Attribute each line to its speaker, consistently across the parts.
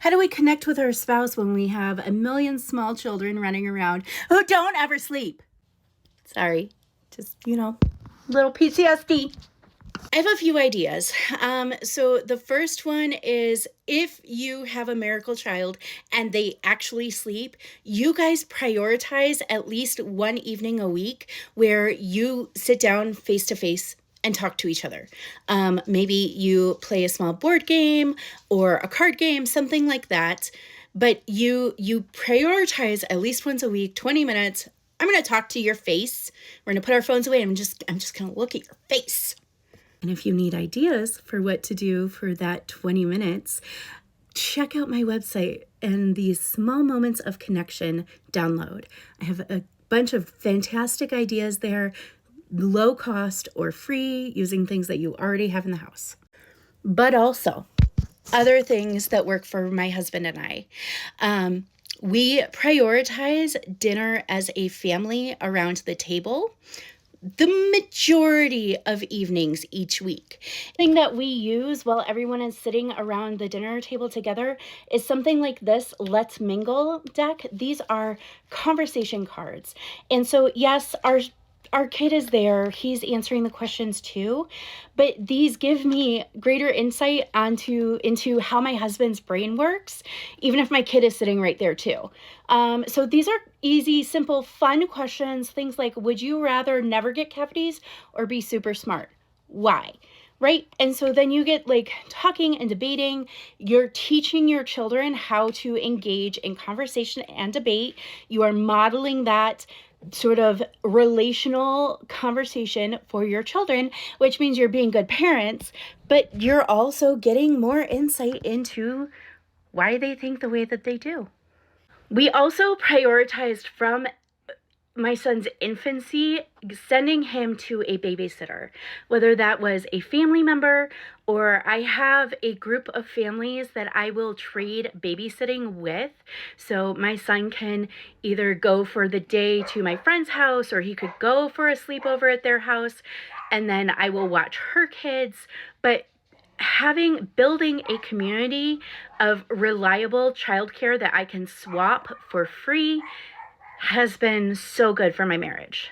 Speaker 1: How do we connect with our spouse when we have a million small children running around who don't ever sleep? Sorry, just, little PTSD. I have a few ideas. So the first one is if you have a miracle child and they actually sleep, you guys prioritize at least one evening a week where you sit down face to face and talk to each other. Maybe you play a small board game or a card game, something like that. But you prioritize at least once a week, 20 minutes. I'm going to talk to your face. We're going to put our phones away. I'm just going to look at your face. And if you need ideas for what to do for that 20 minutes, check out my website and the Small Moments of Connection download. I have a bunch of fantastic ideas there, low cost or free, using things that you already have in the house. But also other things that work for my husband and I. We prioritize dinner as a family around the table the majority of evenings each week. The thing that we use while everyone is sitting around the dinner table together is something like this Let's Mingle deck. These are conversation cards. And so yes, our kid is there. He's answering the questions too, but these give me greater insight into how my husband's brain works, even if my kid is sitting right there too. So these are easy, simple, fun questions. Things like, would you rather never get cavities or be super smart? Why? Right? And so then you get like talking and debating. You're teaching your children how to engage in conversation and debate. You are modeling that sort of relational conversation for your children, which means you're being good parents, but you're also getting more insight into why they think the way that they do. We also prioritized from my son's infancy, sending him to a babysitter, whether that was a family member or I have a group of families that I will trade babysitting with. So my son can either go for the day to my friend's house or he could go for a sleepover at their house, and then I will watch her kids. But building a community of reliable childcare that I can swap for free has been so good for my marriage.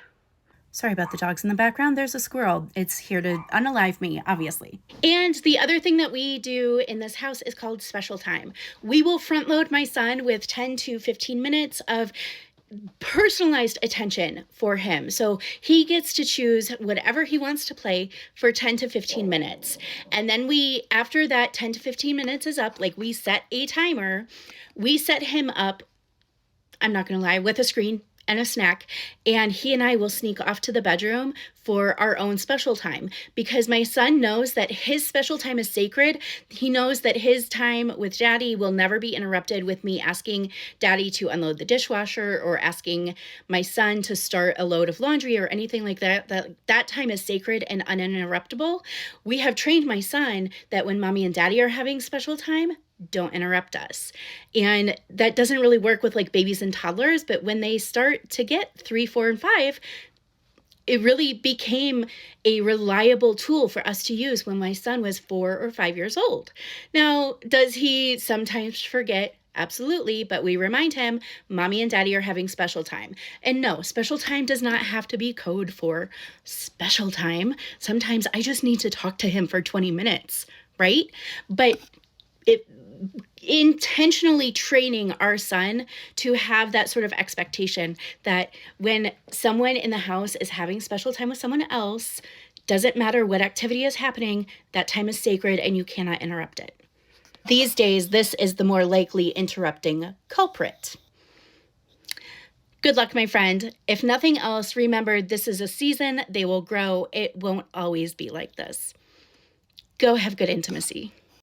Speaker 1: Sorry about the dogs in the background. There's a squirrel. It's here to unalive me, obviously. And the other thing that we do in this house is called special time. We will front load my son with 10 to 15 minutes of personalized attention for him. So he gets to choose whatever he wants to play for 10 to 15 minutes. And then after that 10 to 15 minutes is up, like we set a timer, we set him up, I'm not going to lie, with a screen and a snack, and he and I will sneak off to the bedroom for our own special time, because my son knows that his special time is sacred. He knows that his time with daddy will never be interrupted with me asking daddy to unload the dishwasher or asking my son to start a load of laundry or anything like that. That time is sacred and uninterruptible. We have trained my son that when mommy and daddy are having special time, don't interrupt us. And that doesn't really work with like babies and toddlers, but when they start to get 3, 4, and 5, it really became a reliable tool for us to use when my son was 4 or 5 years old. Now, does he sometimes forget? Absolutely, but we remind him, mommy and daddy are having special time. And no, special time does not have to be code for special time. Sometimes I just need to talk to him for 20 minutes, right? But intentionally training our son to have that sort of expectation that when someone in the house is having special time with someone else, doesn't matter what activity is happening, that time is sacred and you cannot interrupt it. These days, this is the more likely interrupting culprit. Good luck, my friend. If nothing else, remember this is a season. They will grow. It won't always be like this. Go have good intimacy.